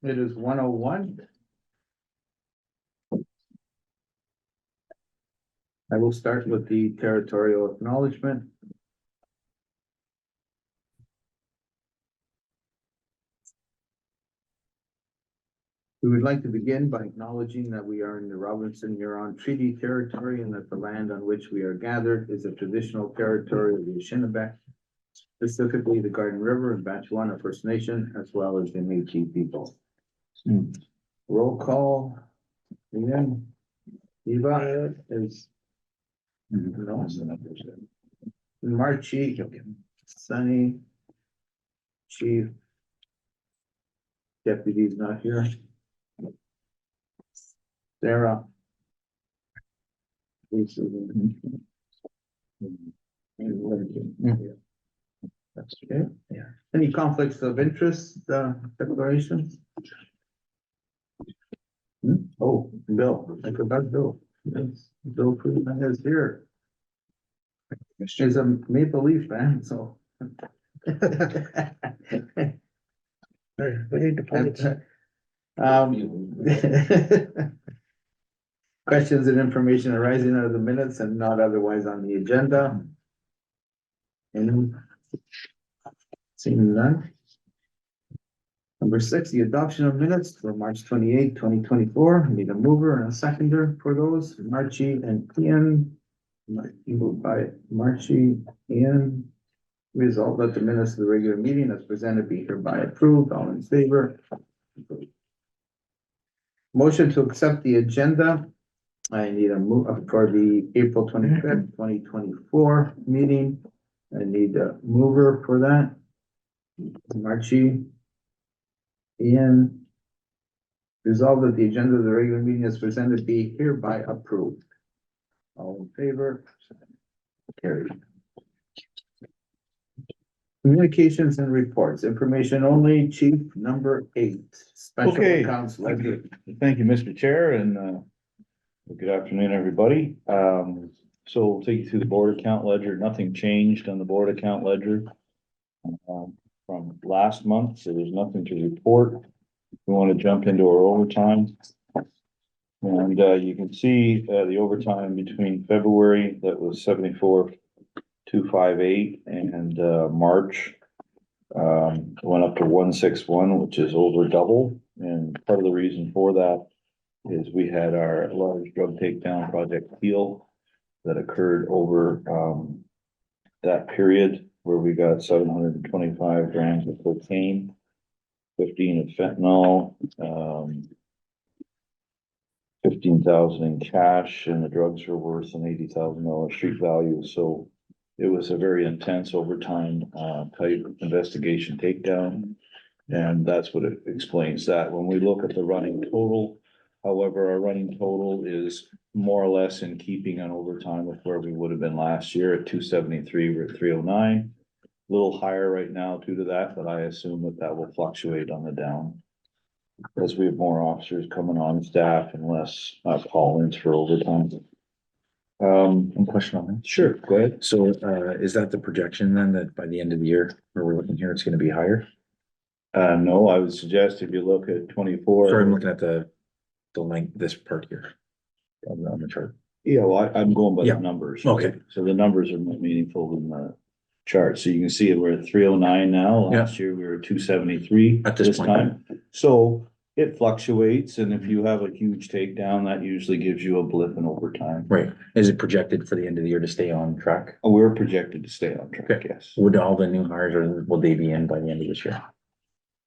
It is 1:01. I will start with the territorial acknowledgement. We would like to begin by acknowledging that we are in the Robinson Huron Treaty Territory and that the land on which we are gathered is a traditional territory of the Anishinaabe, specifically the Garden River and Batchewana First Nation, as well as the Métis people. Roll call. Again. Eva is. Marchie, Sunny, Chief. Deputy's not here. Sarah. Lisa. That's okay. Yeah. Any conflicts of interest, declarations? Oh, Bill, I forgot Bill. Yes, Bill Friedman is here. He's a Maple Leaf fan, so. Questions and information arising out of the minutes and not otherwise on the agenda. And seeing none. Number 6, the adoption of minutes for March 28, 2024. Need a mover and a seconder for those. Marchie and Ian. Moved by Marchie, Ian. Resolved that the minutes of the regular meeting as presented be hereby approved. All in favor? Motion to accept the agenda. I need a move for the April 25th, 2024 meeting. I need a mover for that. Marchie. Ian. Resolved that the agenda of the regular meeting as presented be hereby approved. All in favor? Carried. Communications and reports, information only, Chief, number 8. Special Okay. accounts ledger. Thank you, Mr. Chair, and good afternoon, everybody. So we'll take you through the board account ledger. Nothing changed on the board account ledger from last month, so there's nothing to report. We want to jump into our overtime. And you can see the overtime between February, that was 74,258, and March went up to 161, which is over double. And part of the reason for that is we had our large drug takedown project deal that occurred over that period where we got 725 grams of cocaine, 15 of fentanyl, 15,000 in cash, and the drugs were worth an $80,000 street value. So it was a very intense overtime type investigation takedown. And that's what it explains that. When we look at the running total, however, our running total is more or less in keeping on overtime with where we would have been last year at 273, we're at 309. A little higher right now due to that, but I assume that that will fluctuate on the down as we have more officers coming on staff and less call-ins for overtime. One question on that. Sure, go ahead. So, is that the projection then that by the end of the year, where we're looking here, it's gonna be higher? No, I would suggest if you look at 24. Sorry, I'm looking at the length, this part here. On the chart. Yeah, well, I'm going by Yeah. the numbers. Okay. So the numbers are more meaningful than the chart. So you can see we're at 309 now. Yeah. Last year we were 273 At this point. time. So it fluctuates, and if you have a huge takedown, that usually gives you a blip in overtime. Right. Is it projected for the end of the year to stay on track? We're projected to stay on track, Okay. yes. Would all the new hires, or will they be in by the end of this year?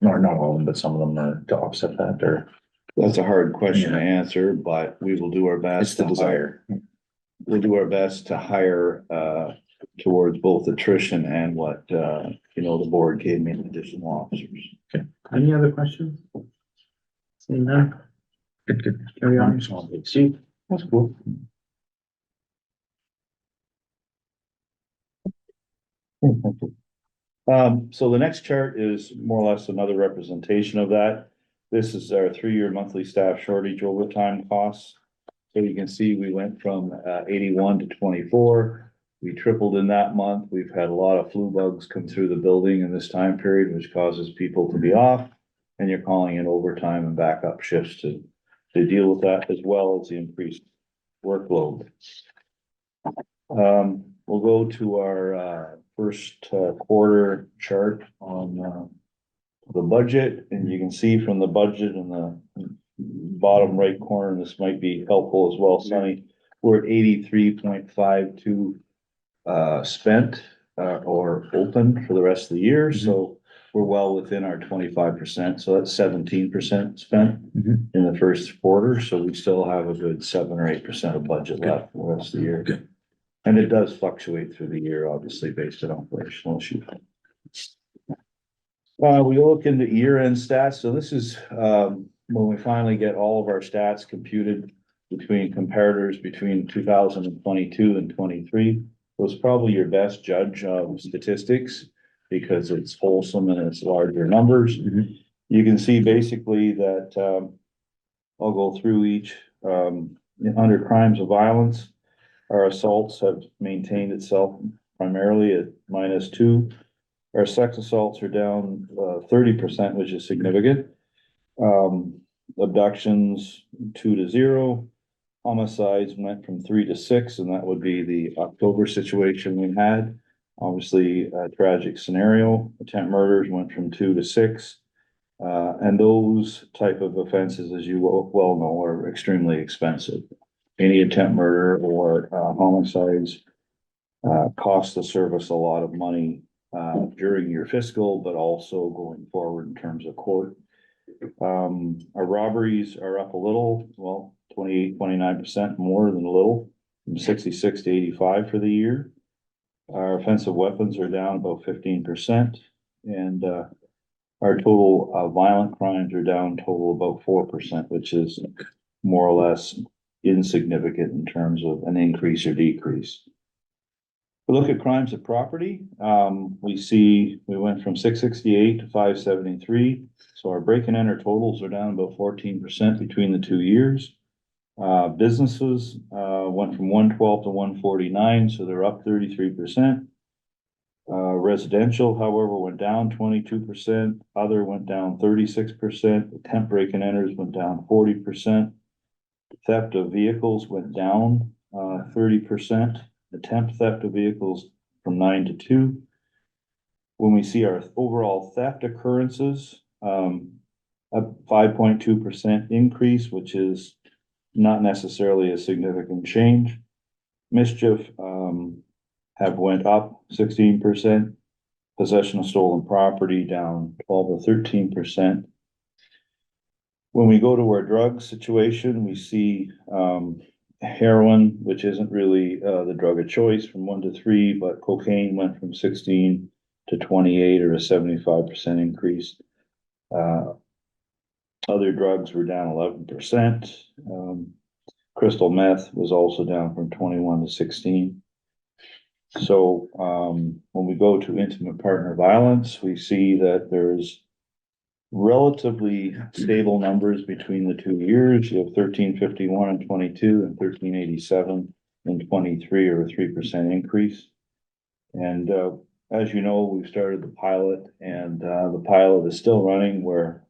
Or not all of them, but some of them are to offset that, or That's a hard question to Yeah. answer, but we will do our it's best the to desire? we'll do our best to hire towards both attrition and what the board gave me additional officers. Any other questions? Seeing none, Good. carry on. Chief. That's cool. So the next chart is more or less another representation of that. This is our 3-year monthly staff shortage overtime costs. So you can see we went from 81 to 24. We tripled in that month. We've had a lot of flu bugs come through the building in this time period, which causes people to be off. and you're calling in overtime and backup shifts to deal with that, as well as the increased workload. We'll go to our first quarter chart on the budget, and you can see from the budget in the bottom right corner, this might be helpful as well, Sonny. We're at 83.52 spent or open for the rest of the year, so we're well within our 25%, so that's 17% spent in the first quarter, so we still have a good 7 or 8% of budget left for the rest of the year. Good. And it does fluctuate through the year, obviously, based on operational issues. We look into year-end stats, so this is when we finally get all of our stats computed between comparators between 2022 and 23. It was probably your best judge of statistics because it's wholesome and it's larger numbers. You can see basically that I'll go through each under crimes of violence. Our assaults have maintained itself primarily at -2. Our sex assaults are down 30%, which is significant. Abductions 2 to 0. Homicides went from 3 to 6, and that would be the October situation we had. Obviously, a tragic scenario. Attempt murders went from 2 to 6. And those type of offenses, as you well know, are extremely expensive. Any attempt murder or homicides cost the service a lot of money during your fiscal, but also going forward in terms of court. Our robberies are up a little, well, 29% more than a little, from 66 to 85 for the year. Our offensive weapons are down about 15%, and our total violent crimes are down total about 4%, which is more or less insignificant in terms of an increase or decrease. We look at crimes of property. We see we went from 668 to 573. So our break and enter totals are down about 14% between the 2 years. Businesses went from 112 to 149, so they're up 33%. Residential, however, went down 22%. Other went down 36%. Attempt break and enters went down 40%. Theft of vehicles went down 30%. Attempt theft of vehicles from 9 to 2. When we see our overall theft occurrences, a 5.2% increase, which is not necessarily a significant change. Mischief have went up 16%. Possession of stolen property down 12 to 13%. When we go to our drug situation, we see heroin, which isn't really the drug of choice, from 1 to 3, but cocaine went from 16 to 28, or a 75% increase. Other drugs were down 11%. Crystal meth was also down from 21 to 16. So when we go to intimate partner violence, we see that there's relatively stable numbers between the 2 years. You have 1351 and 22 and 1387 and 23, or a 3% increase. And as you know, we've started the pilot, and the pilot is still running, where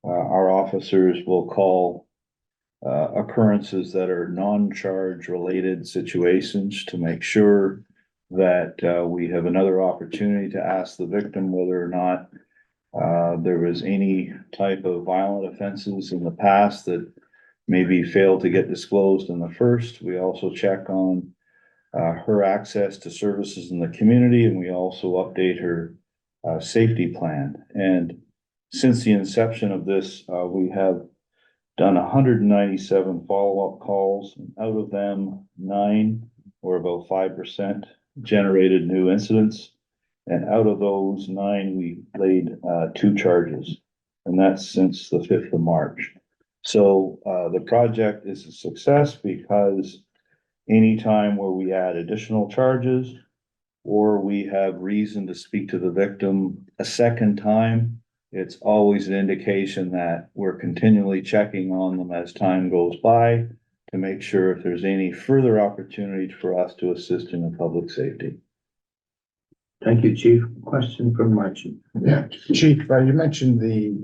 our officers will call occurrences that are non-charge related situations to make sure that we have another opportunity to ask the victim whether or not there was any type of violent offenses in the past that maybe failed to get disclosed in the first. We also check on her access to services in the community, and we also update her safety plan. And since the inception of this, we have done 197 follow-up calls. Out of them, 9, or about 5%, generated new incidents. And out of those 9, we laid 2 charges, and that's since the 5th of March. So the project is a success because anytime where we add additional charges, or we have reason to speak to the victim a second time, it's always an indication that we're continually checking on them as time goes by to make sure if there's any further opportunity for us to assist in the public safety. Thank you, Chief. Question from Marchie. Yeah, Chief, you mentioned the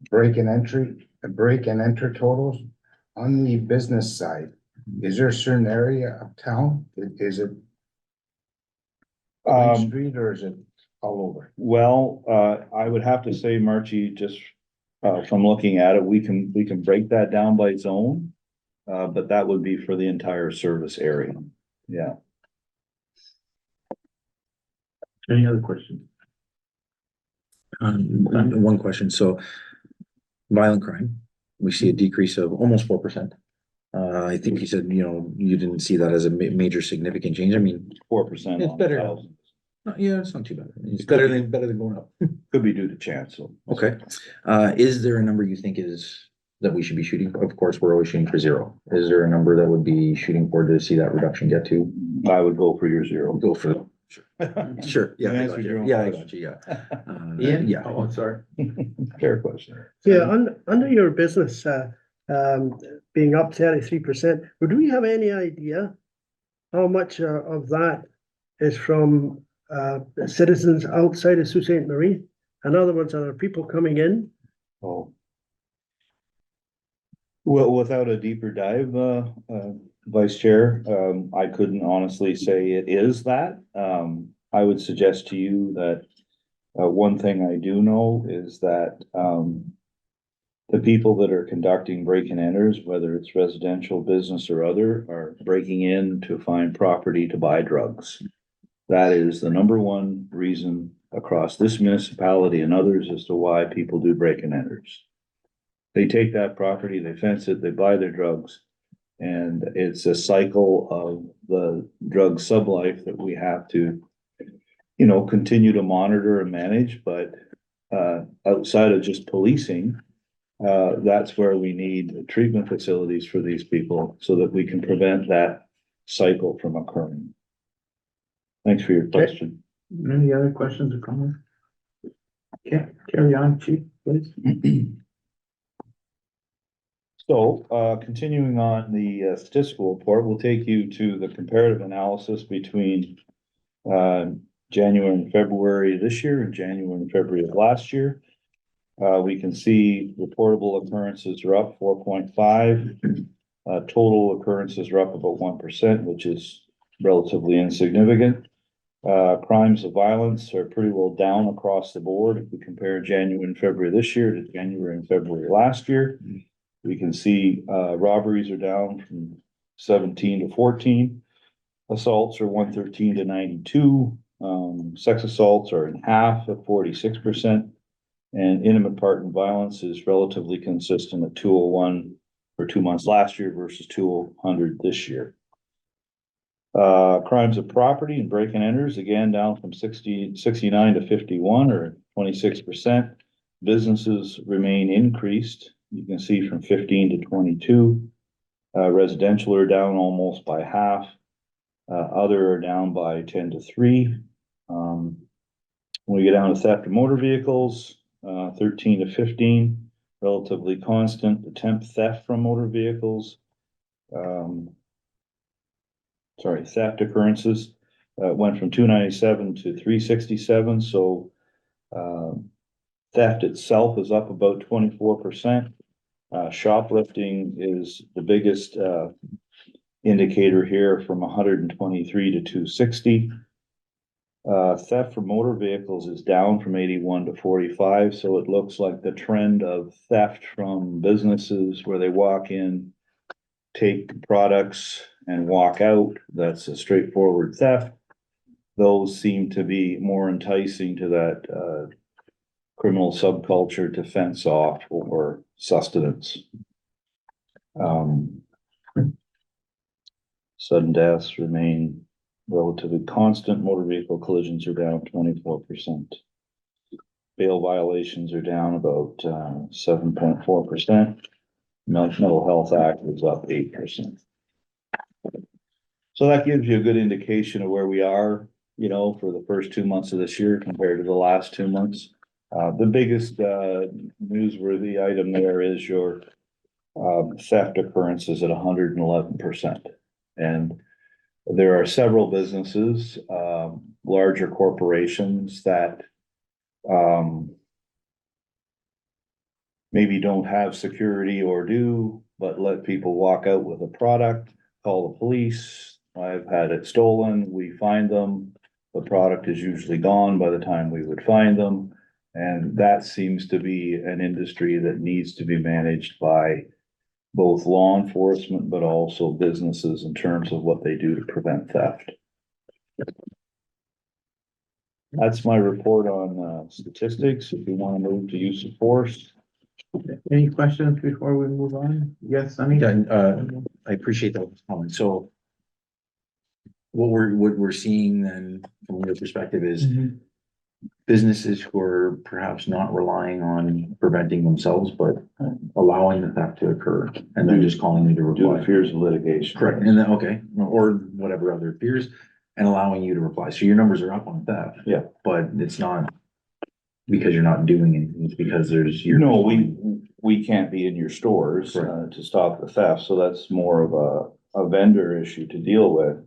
break and enter totals on the business side. Is there a certain area of town? Is it Main Street or is it all over? Well, I would have to say, Marchie, just, from looking at it, we can break that down by zone. But that would be for the entire service area. Yeah. Any other questions? One question, so violent crime, we see a decrease of almost 4%. I think you said, you didn't see that as a major significant change. I mean, 4%. It's on better. 1,000. yeah, it's not too bad. It's better than going up. Could be due to chance, so. Okay. Is there a number you think that we should be shooting? Of course, we're always shooting for 0. Is there a number that would be shooting for to see that reduction get to? I would go for your 0. Go for Sure, yeah, You I answered got your you. own Yeah, I question. got you, yeah. Ian? Yeah. Oh, sorry. Fair question. Yeah, under your business, being up 33%, would we have any idea how much of that is from citizens outside of Sault Ste. Marie? In other words, are there people coming in? Oh. Well, without a deeper dive, Vice Chair, I couldn't honestly say it is that. I would suggest to you that, one thing I do know is that, the people that are conducting break and enters, whether it's residential, business or other, are breaking in to find property to buy drugs. That is the number one reason across this municipality and others as to why people do break and enters. They take that property, they fence it, they buy their drugs. And it's a cycle of the drug sublife that we have to, continue to monitor and manage, but, outside of just policing, that's where we need treatment facilities for these people so that we can prevent that cycle from occurring. Thanks for your question. Any other questions or comments? Okay, carry on, Chief, please. So, continuing on the statistical report, we'll take you to the comparative analysis between January and February this year and January and February of last year. We can see reportable occurrences are up 4.5. Total occurrences are up about 1%, which is relatively insignificant. Crimes of violence are pretty well down across the board. If we compare January and February this year to January and February last year, we can see robberies are down from 17 to 14. Assaults are 113 to 92. Sex assaults are in half at 46%. And intimate partner violence is relatively consistent at 201 for 2 months last year versus 200 this year. Crimes of property and break and enters, again, down from 69 to 51 or 26%. Businesses remain increased. You can see from 15 to 22. Residential are down almost by half. Other are down by 10 to 3. When we get down to theft of motor vehicles, 13 to 15, relatively constant. Attempt theft from motor vehicles. Theft occurrences went from 297 to 367. So theft itself is up about 24%. Shoplifting is the biggest indicator here from 123 to 260. Theft from motor vehicles is down from 81 to 45. So it looks like the trend of theft from businesses where they walk in, take products and walk out, that's a straightforward theft. Those seem to be more enticing to that criminal subculture to fence off or sustenance. Sudden deaths remain relatively constant. Motor vehicle collisions are down 24%. Bail violations are down about 7.4%. Mental Health Act is up 8%. So that gives you a good indication of where we are, for the first 2 months of this year compared to the last 2 months. The biggest newsworthy item there is your theft occurrences at 111%. And there are several businesses, larger corporations that maybe don't have security or do, but let people walk out with a product, call the police. I've had it stolen, we find them, the product is usually gone by the time we would find them. And that seems to be an industry that needs to be managed by both law enforcement, but also businesses in terms of what they do to prevent theft. That's my report on statistics. If you want to move to use of force. Any questions before we move on? Yes, Sunny? Yeah, I appreciate that comment. So what we're seeing then from your perspective is Mhm. businesses who are perhaps not relying on preventing themselves, but allowing the theft to occur and then just calling you to Due to reply. fears of litigation. Correct. And then, okay, or whatever other fears and allowing you to reply. So your numbers are up on theft. Yeah. But it's not because you're not doing anything. It's because there's. No, we can't be in your stores Right. to stop the theft, so that's more of a vendor issue to deal with.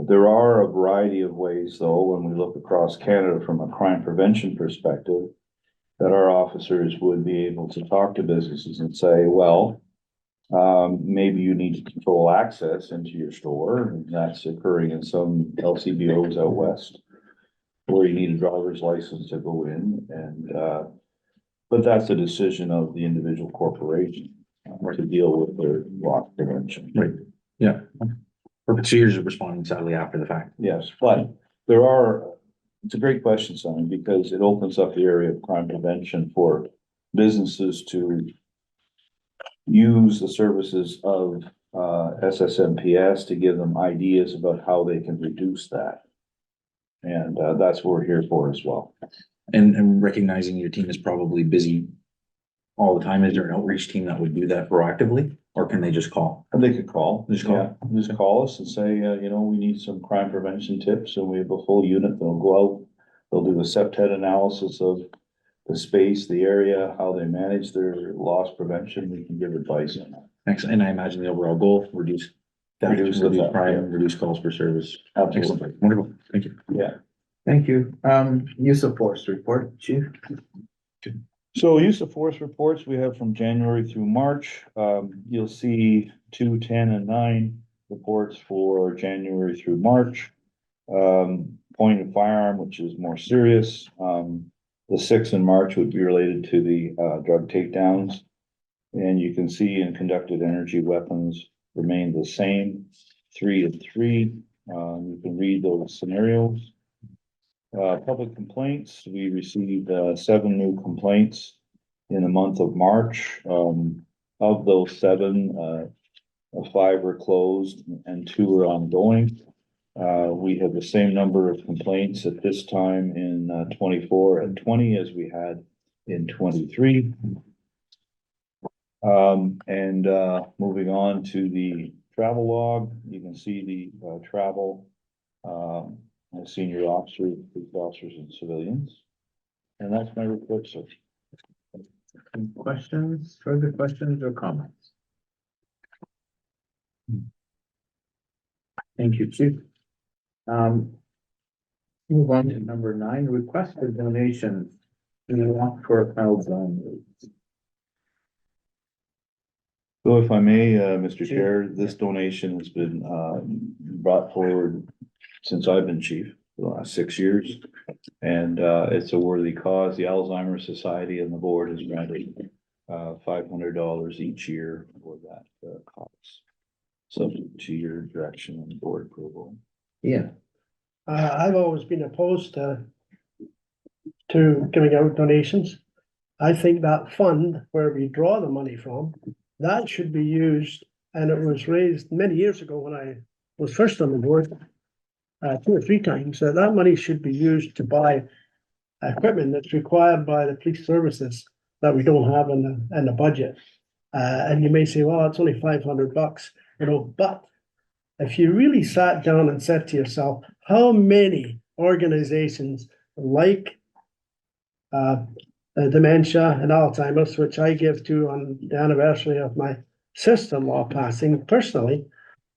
There are a variety of ways, though, when we look across Canada from a crime prevention perspective, that our officers would be able to talk to businesses and say, well, maybe you need to control access into your store, and that's occurring in some LCBOs out west, or you need a driver's license to go in, and but that's a decision of the individual corporation to deal with their loss prevention. Right. Yeah. Perfect. So you're just responding sadly after the fact. Yes, but there are, it's a great question, Simon, because it opens up the area of crime prevention for businesses to use the services of SSMPS to give them ideas about how they can reduce that. And that's what we're here for as well. And recognizing your team is probably busy all the time. Is there an outreach team that would do that proactively, or can they just call? And they could call. Just call. Yeah, just call us and say, you know, we need some crime prevention tips, and we have a full unit. They'll go out, they'll do a septet analysis of the space, the area, how they manage their loss prevention. We can give advice on that. Excellent. And I imagine the overall goal, reduce theft, Reduce the reduce theft, crime, yeah. reduce calls for service. Absolutely. Excellent. Wonderful. Thank you. Yeah. Thank you. Use of force report, chief. So use of force reports we have from January through March. You'll see 2, 10, and 9 reports for January through March. Pointed firearm, which is more serious. The 6 in March would be related to the drug takedowns. And you can see in conducted energy weapons remain the same, 3 and 3. You can read those scenarios. Public complaints, we received 7 new complaints in the month of March. Of those 7, 5 were closed and 2 are ongoing. We have the same number of complaints at this time in 24 and 20 as we had in 23. Moving on to the travel log, you can see the travel senior officers, police officers, and civilians. And that's my report, sir. Any questions, further questions or comments? Thank you, chief. Move on to number 9, request for donations in the walk for a zone. So if I may, Mr. Chair, this donation has been brought forward since I've been chief for the last 6 years. And it's a worthy cause. The Alzheimer's Society and the board has granted $500 each year for that cause. Subject to your direction and board approval. Yeah. I've always been opposed to giving out donations. I think that fund where we draw the money from, that should be used, and it was raised many years ago when I was first on the board, 2 or 3 times, that money should be used to buy equipment that's required by the police services that we don't have in the budget. And you may say, well, it's only $500, you know, but if you really sat down and said to yourself, how many organizations like dementia and Alzheimer's, which I give to on the anniversary of my sister-in-law passing personally,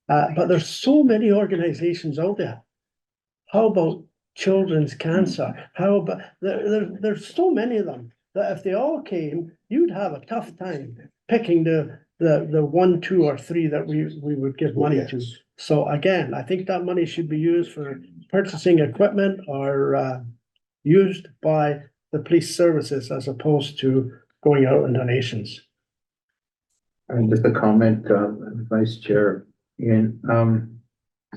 but there's so many organizations out there. How about children's cancer? How about there's so many of them that if they all came, you'd have a tough time picking the one, two, or three that we would give money to. Yes. So again, I think that money should be used for purchasing equipment or used by the police services as opposed to going out in donations. And just a comment, Vice Chair,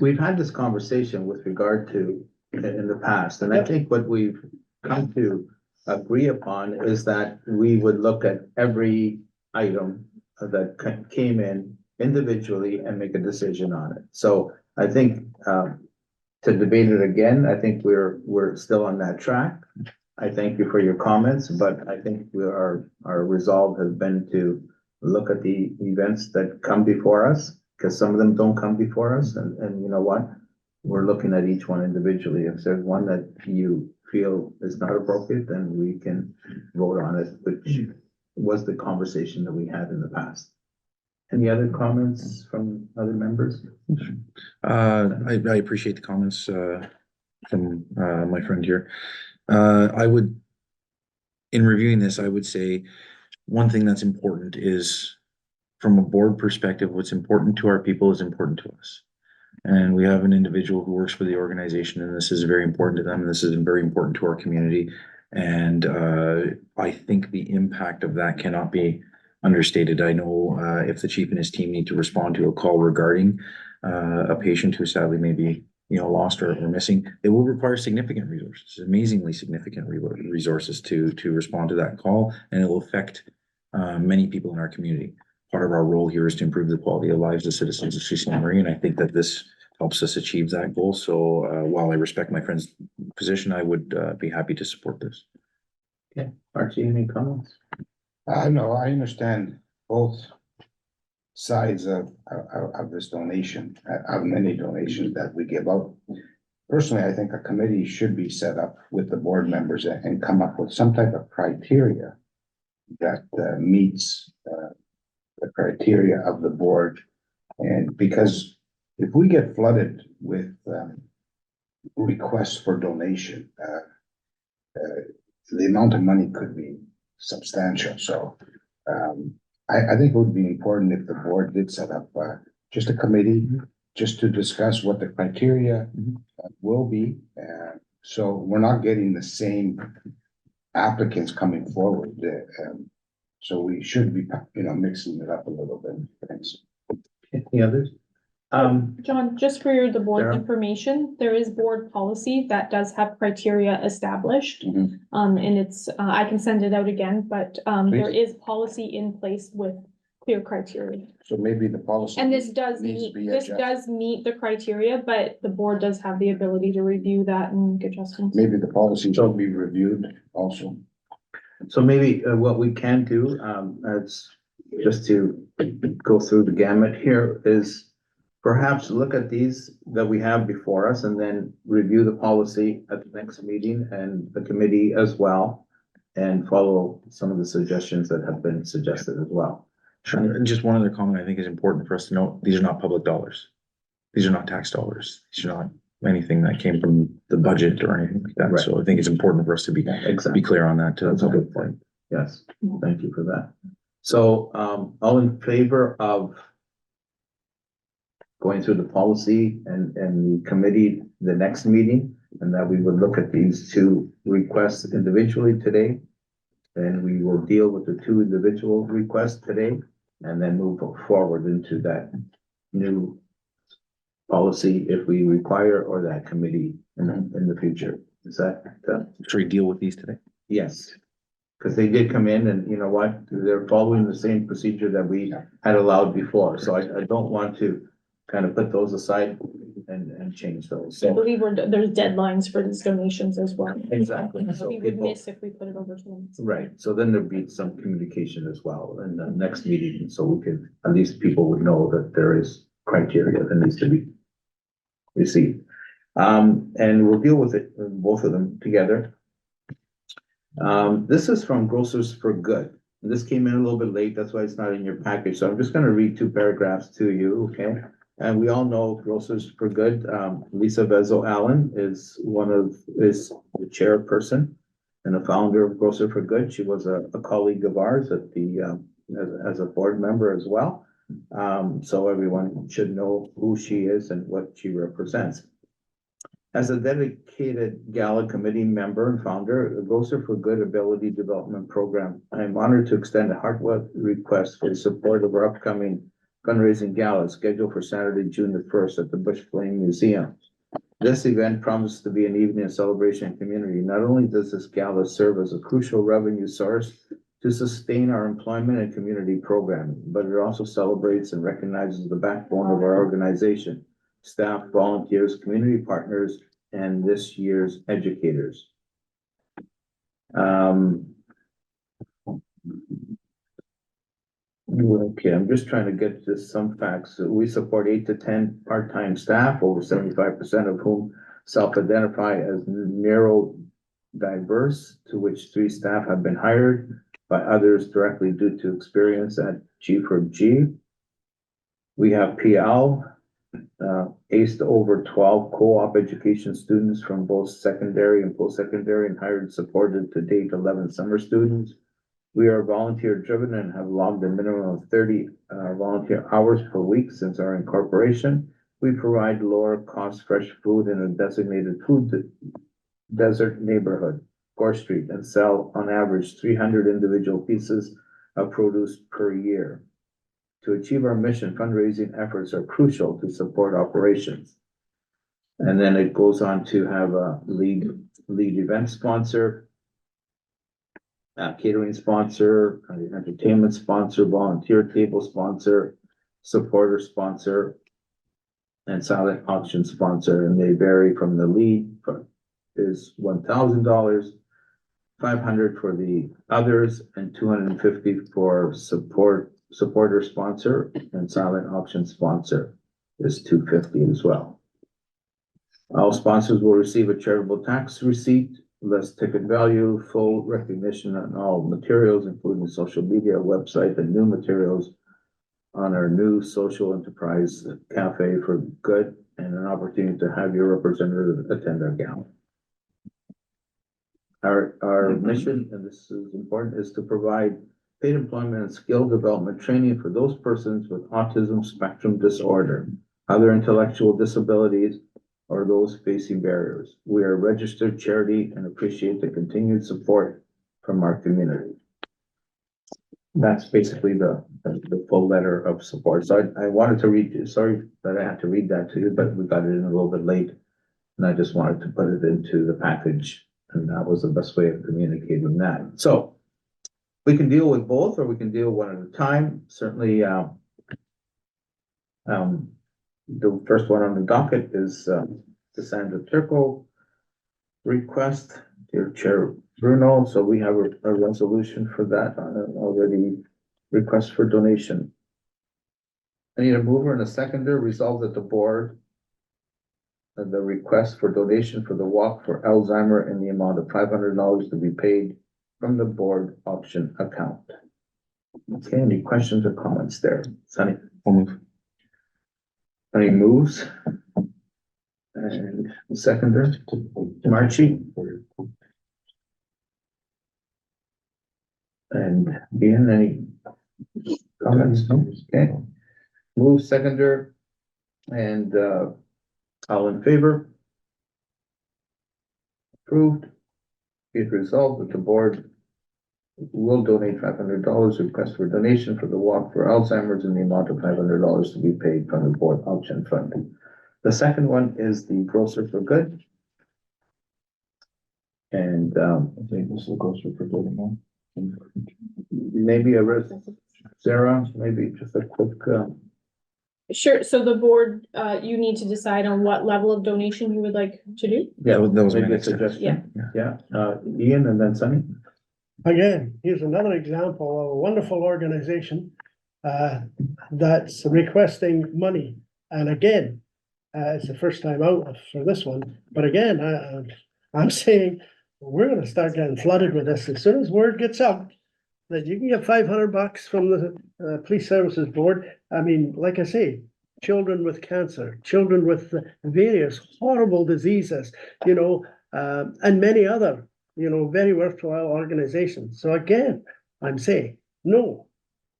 we've had this conversation with regard to in the past, and I Yep. think what we've come to agree upon is that we would look at every item that came in individually and make a decision on it. So I think, to debate it again, I think we're still on that track. I thank you for your comments, but I think our resolve has been to look at the events that come before us, because some of them don't come before us, and you know what? We're looking at each one individually. If there's one that you feel is not appropriate, then we can vote on it, which was the conversation that we had in the past. Any other comments from other members? I appreciate the comments, from, my friend here. In reviewing this, I would say one thing that's important is from a board perspective, what's important to our people is important to us. And we have an individual who works for the organization, and this is very important to them, and this is very important to our community. And I think the impact of that cannot be understated. I know if the chief and his team need to respond to a call regarding a patient who sadly may be, lost or missing, it will require significant resources, amazingly significant resources to respond to that call, and it will affect many people in our community. Part of our role here is to improve the quality of lives of citizens of Sault Ste. Marie, and I think that this helps us achieve that goal. So while I respect my friend's position, I would be happy to support this. Okay, Archie, any comments? No, I understand both sides of this donation, of many donations that we give out. Personally, I think a committee should be set up with the board members and come up with some type of criteria that meets the criteria of the board. And because if we get flooded with requests for donation, the amount of money could be substantial. So I think it would be important if the board did set up just a committee just to discuss what the criteria will be. So we're not getting the same applicants coming forward. So we should be, mixing it up a little bit. Thanks. Any others? John, just for the board's Sarah? information, there is board policy that does have criteria established. Mhm. And it's, I can send it out again, but, there Please. is policy in place with clear criteria. So maybe the policy. And this does needs to meet, be this adjusted. does meet the criteria, but the board does have the ability to review that and make adjustments. Maybe the policy should be reviewed also. So maybe what we can do, as just to go through the gamut here, is perhaps look at these that we have before us and then review the policy at the next meeting and the committee as well, and follow some of the suggestions that have been suggested as well. Sure. And just one other comment I think is important for us to note, these are not public dollars. These are not tax dollars. These are not anything that came from the budget or anything like that. Right. So I think it's important for us to be Exactly. clear on that. That's a good point. Yes, thank you for that. So, all in favor of going through the policy and the committee, the next meeting, and that we would look at these two requests individually today. And we will deal with the two individual requests today and then move forward into that new policy if we require, or that committee in the future. Is that, Should we deal with these today? yes? Because they did come in and you know what, they're following the same procedure that we had allowed before. So I don't want to kind of put those aside and change those. I So believe there's deadlines for these donations as well. exactly. So We would people- miss if we put it over to them. Right, so then there'd be some communication as well in the next meeting, so we could, at least people would know that there is criteria that needs to be received. And we'll deal with it, both of them together. This is from Grocers for Good. This came in a little bit late, that's why it's not in your package, so I'm just gonna read two paragraphs to you, okay? And we all know Grocers for Good. Lisa Vezo Allen is the chairperson. and the founder of Grocer for Good. She was a colleague of ours at the, as a board member as well. So everyone should know who she is and what she represents. As a dedicated gala committee member and founder of the Grocer for Good Ability Development Program, I am honored to extend a heartfelt request for the support of our upcoming fundraising gala scheduled for Saturday, June the 1st at the Bush Flame Museum. This event promises to be an evening of celebration and community. Not only does this gala serve as a crucial revenue source to sustain our employment and community programming, but it also celebrates and recognizes the backbone of our organization, staff, volunteers, community partners, and this year's educators. Okay, I'm just trying to get to some facts. So we support 8 to 10 part-time staff, over 75% of whom self-identify as neurodiverse, to which 3 staff have been hired by others directly due to experience at G4G. We have PL, aced over 12 co-op education students from both secondary and post-secondary and hired and supported to date 11 summer students. We are volunteer driven and have logged a minimum of 30 volunteer hours per week since our incorporation. We provide lower cost fresh food in a designated food desert neighborhood, Gore Street, and sell on average 300 individual pieces of produce per year. To achieve our mission, fundraising efforts are crucial to support operations. And then it goes on to have a lead event sponsor, catering sponsor, entertainment sponsor, volunteer table sponsor, supporter sponsor, and silent auction sponsor. And they vary from the lead is $1,000, $500 for the others, and $250 for supporter sponsor, and silent auction sponsor is $250 as well. All sponsors will receive a charitable tax receipt, less ticket value, full recognition on all materials, including social media, website, and new materials on our new social enterprise cafe for good, and an opportunity to have your representative attend our gala. Our mission, and this is important, is to provide paid employment and skill development training for those persons with autism spectrum disorder, other intellectual disabilities, or those facing barriers. We are a registered charity and appreciate the continued support from our community. That's basically the full letter of support. So I wanted to read, sorry that I had to read that to you, but we got it in a little bit late. And I just wanted to put it into the package, and that was the best way of communicating that. So we can deal with both, or we can deal one at a time. Certainly, the first one on the docket is the Sandra Turco request, dear Chair Bruno. So we have a resolution for that already. Request for donation. I need a mover and a seconder. Resolved that the board the request for donation for the walk for Alzheimer in the amount of $500 to be paid from the board option account. Okay, any questions or comments there? Sunny? I'll move. Any moves? And seconder, Marchie? And Ian, any comments? Okay. Move seconder, and all in favor? Approved. Be it resolved that the board will donate $500, request for donation for the walk for Alzheimer's in the amount of $500 to be paid from the board option fund. The second one is the Grocer for Good. And I think this will go through for good now. maybe Sarah, maybe just a quick, Sure, so the board, you need to decide on what level of donation you would like to do. yeah, That was my maybe a next step. suggestion. Yeah, Ian and then Sunny. Again, here's another example of a wonderful organization that's requesting money. And again, it's the first time out for this one, but again, I'm saying we're gonna start getting flooded with this as soon as word gets out that you can get $500 from the Police Services Board. I mean, like I say, children with cancer, children with various horrible diseases, you know, and many other very worthwhile organizations. So again, I'm saying no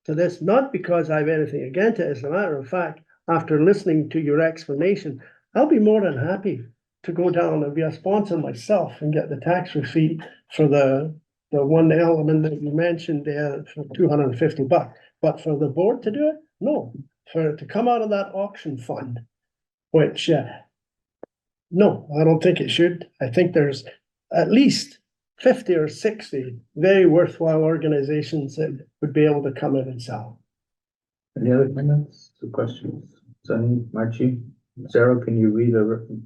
to this, not because I have anything against it. As a matter of fact, after listening to your explanation, I'll be more than happy to go down and be a sponsor myself and get the tax receipt for the one element that you mentioned there for $250. But for the board to do it, no, for it to come out of that auction fund, which, no, I don't think it should. I think there's at least 50 or 60 very worthwhile organizations that would be able to come in and sell. Any other comments or questions? Sunny, Marchi, Sarah, can you read the,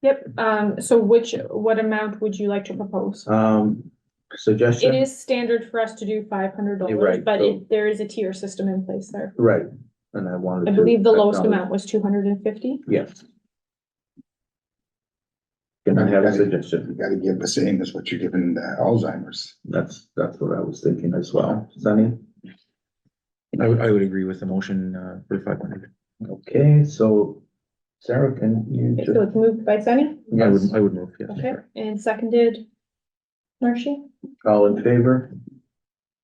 Yep, so what amount would you like to propose? suggestion? It is standard for us to do $500, You're right, but so- there is a tier system in place there. Right, and I wanted to. I believe the lowest acknowledge- amount was 250. Yes. Can I have a You suggestion? gotta give the same as what you're giving Alzheimer's. That's what I was thinking as well. Sunny? I would agree with the motion, for 500. Okay, so Sarah, can you Okay, so just? it's moved by Sunny, Yes, I would move, yes. okay, and seconded Marcy. all in favor?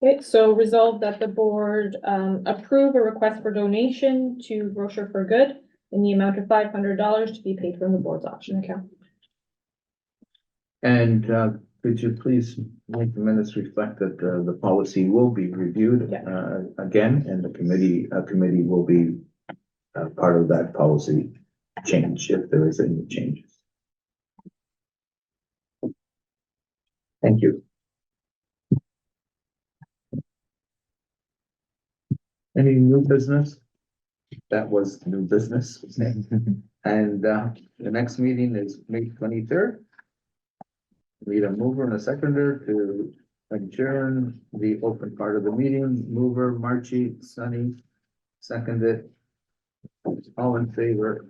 Okay, so resolve that the board approve a request for donation to Grocer for Good in the amount of $500 to be paid from the board's auction account. And could you please make the minutes reflect that the policy will be reviewed Yeah. again, and the committee will be part of that policy change if there is any changes. Thank you. Any new business? That was new business. And the next meeting is May 23rd. Need a mover and a seconder to adjourn the open part of the meeting. Mover, Marchi, Sunny, seconded. All in favor?